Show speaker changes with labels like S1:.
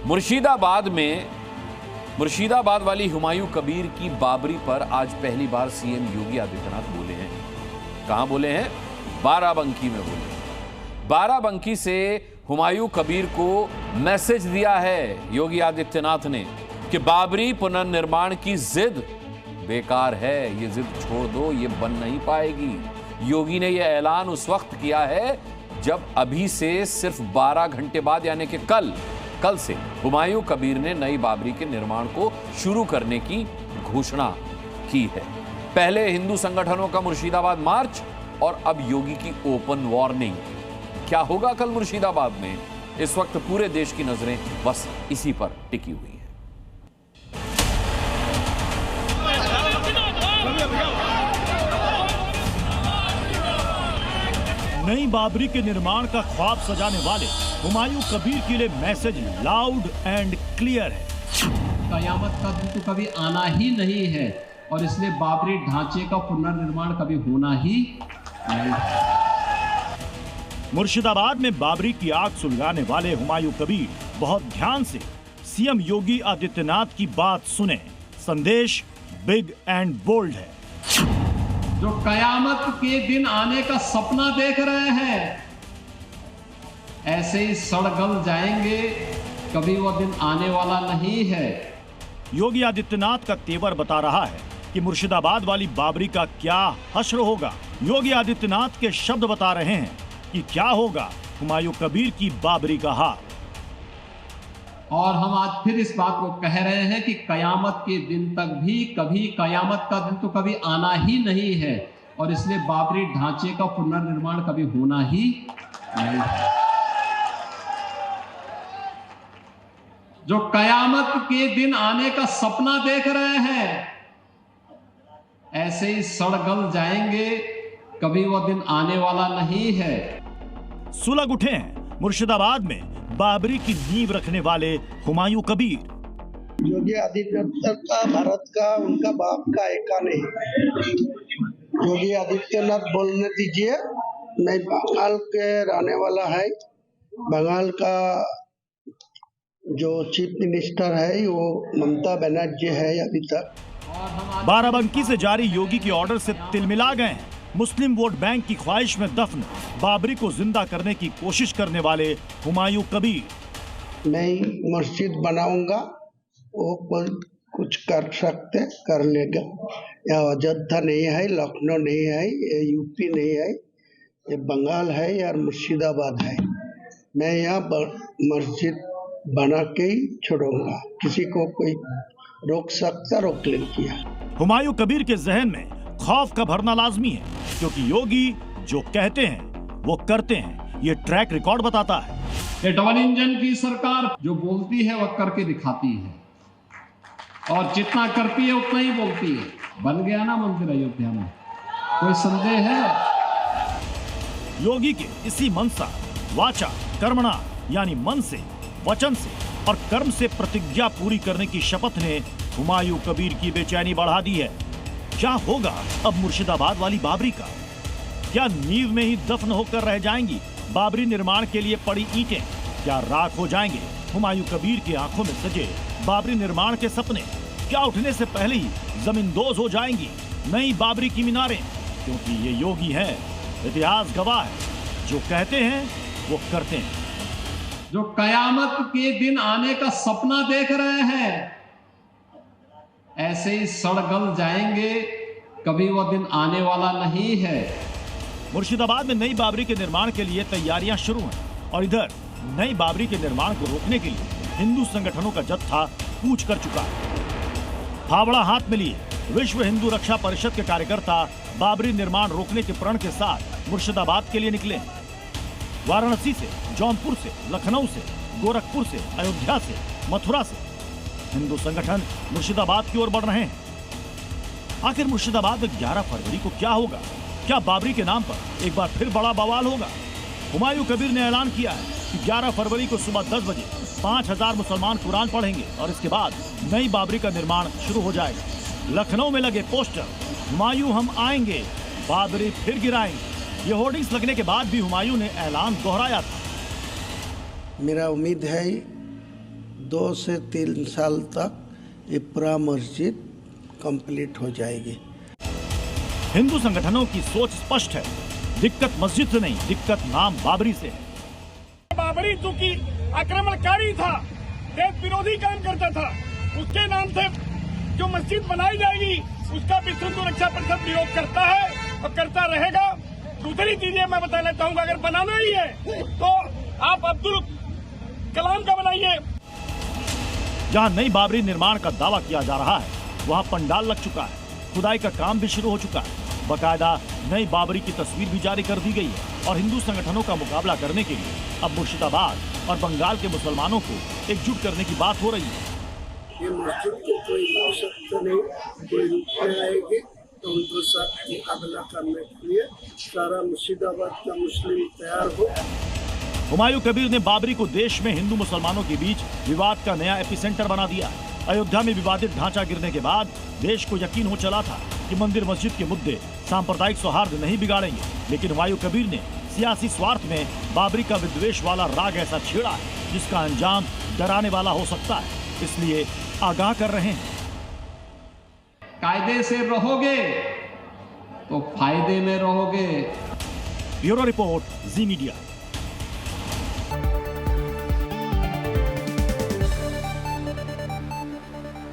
S1: मुर्शिदाबाद वाली हुमायूं कबीर की बाबरी पर आज पहली बार सीएम योगी आदित्यनाथ बोले हैं। कहां बोले हैं? बाराबंकी में बोले हैं। बाराबंकी से हुमायूं कबीर को मैसेज दिया है योगी आदित्यनाथ ने कि बाबरी पुनर्निर्माण की जिद बेकार है, ये जिद छोड़ दो, ये बन नहीं पाएगी। योगी ने यह ऐलान उस वक्त किया है जब अभी से सिर्फ 12 घंटे बाद यानी कि कल से हुमायूं कबीर ने नई बाबरी के निर्माण को शुरू करने की घोषणा की है। पहले हिंदू संगठनों का मुर्शिदाबाद मार्च और अब योगी की ओपन वार्निंग। क्या होगा कल मुर्शिदाबाद में? इस वक्त पूरे देश की नजरें बस इसी पर टिकी हुई हैं।
S2: नई बाबरी के निर्माण का ख्वाब सजाने वाले हुमायूं कबीर के लिए मैसेज लाउड एंड क्लियर है।
S3: कयामत का दिन तो कभी आना ही नहीं है और इसलिए बाबरी ढांचे का पुनर्निर्माण कभी होना ही नहीं है।
S2: मुर्शिदाबाद में बाबरी की आग सुलगाने वाले हुमायूं कबीर बहुत ध्यान से सीएम योगी आदित्यनाथ की बात सुने। संदेश बिग एंड बोल्ड है।
S3: जो कयामत के दिन आने का सपना देख रहे हैं, ऐसे ही सड़ गल जाएंगे, कभी वो दिन आने वाला नहीं है।
S2: योगी आदित्यनाथ का तेवर बता रहा है कि मुर्शिदाबाद वाली बाबरी का क्या हश्र होगा। योगी आदित्यनाथ के शब्द बता रहे हैं कि क्या होगा हुमायूं कबीर की बाबरी का हाल।
S3: और हम आज फिर इस बात को कह रहे हैं कि कयामत के दिन तक भी कभी कयामत का दिन तो कभी आना ही नहीं है और इसलिए बाबरी ढांचे का पुनर्निर्माण कभी होना ही नहीं है। जो कयामत के दिन आने का सपना देख रहे हैं, ऐसे ही सड़ गल जाएंगे, कभी वो दिन आने वाला नहीं है।
S2: सुलग उठे हैं मुर्शिदाबाद में बाबरी की नींव रखने वाले हुमायूं कबीर।
S4: योगी आदित्यनाथ का भारत का उनका बाप का एका नहीं। योगी आदित्यनाथ बोलने दीजिए। मैं बंगाल के रहने वाला है। बंगाल का जो चीफ मिनिस्टर है वो ममता बनर्जी है अभी तक।
S2: बाराबंकी से जारी योगी के ऑर्डर से तिलमिला गए हैं। मुस्लिम वोट बैंक की ख्वाहिश में दफन बाबरी को जिंदा करने की कोशिश करने वाले हुमायूं कबीर।
S4: मैं मस्जिद बनाऊंगा, वो कोई कुछ कर सकते कर लेगा। यह अयोध्या नहीं है, लखनऊ नहीं है, ये यूपी नहीं है, ये बंगाल है या मुर्शिदाबाद है। मैं यहाँ मस्जिद बना के ही छोड़ूंगा। किसी को कोई रोक सकता, रोक ले किया।
S2: हुमायूं कबीर के जहन में खौफ का भरना लाजमी है क्योंकि योगी जो कहते हैं वो करते हैं। ये ट्रैक रिकॉर्ड बताता है।
S3: ये डबल इंजन की सरकार जो बोलती है वह करके दिखाती है और जितना करती है उतना ही बोलती है। बन गया ना मंदिर अयोध्या में, कोई संदेह है?
S2: योगी के इसी मनसा वाचा कर्मणा यानी मन से, वचन से और कर्म से प्रतिज्ञा पूरी करने की शपथ ने हुमायूं कबीर की बेचैनी बढ़ा दी है। क्या होगा अब मुर्शिदाबाद वाली बाबरी का? क्या नींव में ही दफन होकर रह जाएंगी बाबरी निर्माण के लिए पड़ी ईंटें? क्या राख हो जाएंगे हुमायूं कबीर की आंखों में सजे बाबरी निर्माण के सपने? क्या उठने से पहले ही जमींदोज हो जाएंगी नई बाबरी की मीनारें? क्योंकि ये योगी है, इतिहास गवाह है, जो कहते हैं वो करते हैं।
S3: जो कयामत के दिन आने का सपना देख रहे हैं, ऐसे ही सड़ गल जाएंगे, कभी वो दिन आने वाला नहीं है।
S2: मुर्शिदाबाद में नई बाबरी के निर्माण के लिए तैयारियां शुरू हैं और इधर नई बाबरी के निर्माण को रोकने के लिए हिंदू संगठनों का जत्था कूच कर चुका है। फावड़ा हाथ में लिए विश्व हिंदू रक्षा परिषद के कार्यकर्ता बाबरी निर्माण रोकने के प्रण के साथ मुर्शिदाबाद के लिए निकले। वाराणसी से, जौनपुर से, लखनऊ से, गोरखपुर से, अयोध्या से, मथुरा से हिंदू संगठन मुर्शिदाबाद की ओर बढ़ रहे हैं। आखिर मुर्शिदाबाद में 11 फरवरी को क्या होगा? क्या बाबरी के नाम पर एक बार फिर बड़ा बवाल होगा? हुमायूं कबीर ने ऐलान किया है कि 11 फरवरी को सुबह 10 बजे 5000 मुसलमान कुरान पढ़ेंगे और इसके बाद नई बाबरी का निर्माण शुरू हो जाएगा। लखनऊ में लगे पोस्टर हुमायूं हम आएंगे, बाबरी फिर गिराएंगे। ये होर्डिंग्स लगने के बाद भी हुमायूं ने ऐलान दोहराया था।
S4: मेरा उम्मीद है 2 से 3 साल तक ये पूरा मस्जिद कंप्लीट हो जाएगी।
S2: हिंदू संगठनों की सोच स्पष्ट है, दिक्कत मस्जिद से नहीं, दिक्कत नाम बाबरी से है।
S5: बाबरी चूंकि आक्रमणकारी था, देश विरोधी काम करता था, उसके नाम से जो मस्जिद बनाई जाएगी उसका विश्व हिंदू रक्षा परिषद विरोध करता है और करता रहेगा। दूसरी चीजें मैं बताना चाहूंगा, अगर बनाना ही है तो आप अब्दुल कलाम का बनाइए।
S2: जहां नई बाबरी निर्माण का दावा किया जा रहा है, वहां पंडाल लग चुका है, खुदाई का काम भी शुरू हो चुका है, बकायदा नई बाबरी की तस्वीर भी जारी कर दी गई है और हिंदू संगठनों का मुकाबला करने के लिए अब मुर्शिदाबाद और बंगाल के मुसलमानों को एकजुट करने की बात हो रही है।
S4: ये मस्जिद को कोई आवश्यकता नहीं, कोई रुकने आएगी तो उनको साथ मुकाबला करने के लिए सारा मुर्शिदाबाद का मुस्लिम तैयार हो।
S2: हुमायूं कबीर ने बाबरी को देश में हिंदू मुसलमानों के बीच विवाद का नया एपिसेंटर बना दिया। अयोध्या में विवादित ढांचा गिरने के बाद देश को यकीन हो चला था कि मंदिर मस्जिद के मुद्दे सांप्रदायिक सौहार्द नहीं बिगाड़ेंगे, लेकिन हुमायूं कबीर ने सियासी स्वार्थ में बाबरी का विद्वेष वाला राग ऐसा छेड़ा है जिसका अंजाम डराने वाला हो सकता है, इसलिए आगाह कर रहे हैं।
S3: कायदे से रहोगे तो फायदे में रहोगे।
S2: ब्यूरो रिपोर्ट, जी मीडिया।